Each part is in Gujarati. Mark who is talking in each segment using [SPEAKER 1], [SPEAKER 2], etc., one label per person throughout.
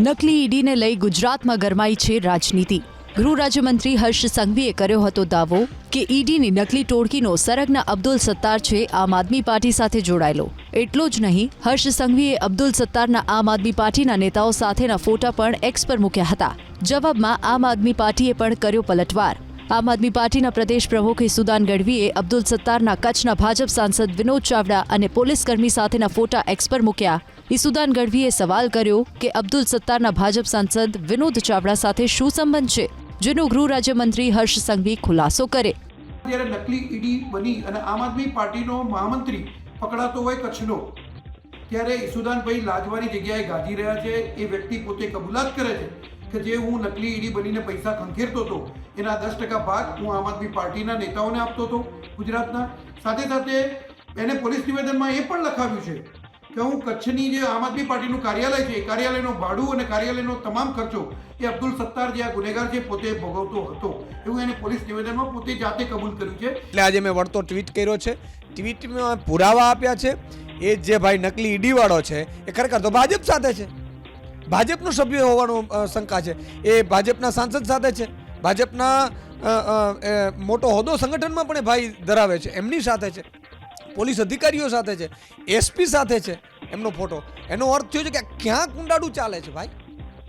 [SPEAKER 1] નકલી ઈડીને લઈ ગુજરાતમાં ગરમાઈ છે રાજનીતિ। ગૃહ રાજ્યમંત્રી હર્ષ સંઘવીએ કર્યો હતો દાવો કે ઈડીની નકલી ટોળકીનો સરગના અબ્દુલ સત્તાર છે આમ આદમી પાર્ટી સાથે જોડાયેલો। એટલું જ નહીં, હર્ષ સંઘવીએ અબ્દુલ સત્તારના આમ આદમી પાર્ટીના નેતાઓ સાથેના ફોટા પણ એક્સ પર મૂક્યા હતા। જવાબમાં આમ આદમી પાર્ટીએ પણ કર્યો પલટવાર। આમ આદમી પાર્ટીના પ્રદેશ પ્રમુખ ઈસુદાન ગઢવીએ અબ્દુલ સત્તારના કચ્છના ભાજપ સાંસદ વિનોદ ચાવડા અને પોલીસકર્મી સાથેના ફોટા એક્સ પર મૂક્યા। ઈસુદાન ગઢવીએ સવાલ કર્યો કે અબ્દુલ સત્તારના ભાજપ સાંસદ વિનોદ ચાવડા સાથે શું સંબંધ છે, જેનો ગૃહ રાજ્યમંત્રી હર્ષ સંઘવી ખુલાસો કરે।
[SPEAKER 2] જ્યારે નકલી ઈડી બની અને આમ આદમી પાર્ટીનો મહામંત્રી પકડાતો હોય કચ્છનો, ત્યારે ઈસુદાનભાઈ લાજવાની જગ્યાએ ગાજી રહ્યા છે। એ વ્યક્તિ પોતે કબૂલાત કરે છે કે જે હું નકલી ઈડી બનીને પૈસા ખંખેરતો હતો એના 10% ભાગ હું આમ આદમી પાર્ટીના નેતાઓને આપતો હતો ગુજરાતના। સાથે સાથે એને પોલીસ નિવેદનમાં એ પણ લખાવ્યું છે કે હું કચ્છની જે આમ આદમી પાર્ટીનું કાર્યાલય છે એ કાર્યાલયનો ભાડું અને કાર્યાલયનો તમામ ખર્ચો એ અબ્દુલ સત્તાર જે આ ગુનેગાર છે પોતે ભોગવતો હતો, એવું એને પોલીસ નિવેદનમાં પોતે જાતે કબૂલ કર્યું છે।
[SPEAKER 3] એટલે આજે મેં વળતો ટ્વીટ કર્યો છે, ટ્વીટમાં પુરાવા આપ્યા છે। એ જે ભાઈ નકલી ઈડી વાળો છે એ ખરેખર તો ભાજપ સાથે છે, ભાજપનો સભ્ય હોવાનો શંકા છે, એ ભાજપના સાંસદ સાથે છે, ભાજપના મોટો હોદ્દો સંગઠનમાં પણ એ ભાઈ ધરાવે છે, એમની સાથે છે, પોલીસ અધિકારીઓ સાથે છે, એસપી સાથે છે એમનો ફોટો। એનો અર્થ થયો છે કે ક્યાં કુંડાડું ચાલે છે ભાઈ,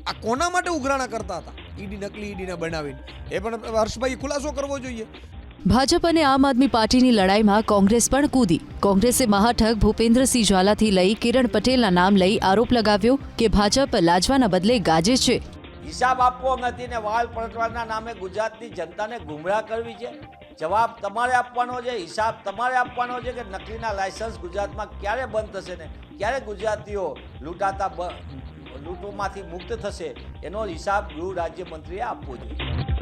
[SPEAKER 3] આ કોના માટે ઉઘરાણા કરતા હતા ઈડી નકલી ઈડીને બનાવીને, એ પણ હર્ષભાઈ ખુલાસો કરવો જોઈએ।
[SPEAKER 1] ભાજપ અને આમ આદમી પાર્ટીની લડાઈમાં કોંગ્રેસ પણ કૂદી। કોંગ્રેસે મહાઠગ ભૂપેન્દ્રસિંહ ઝાલાથી લઈ કિરણ પટેલના નામ લઈ આરોપ લગાવ્યો કે ભાજપ લાજવાના બદલે ગાજે છે।
[SPEAKER 4] હિસાબ આપવો નથી ને વાળ પલટવાના નામે ગુજરાતની જનતાને ગુમરાહ કરવી છે। જવાબ તમારે આપવાનો છે, હિસાબ તમારે આપવાનો છે કે નકલીના લાયસન્સ ગુજરાતમાં ક્યારે બંધ થશે ને ક્યારે ગુજરાતીઓ લૂંટાતા લૂંટોમાંથી મુક્ત થશે, એનો હિસાબ ગૃહ રાજ્યમંત્રીએ આપવો જોઈએ।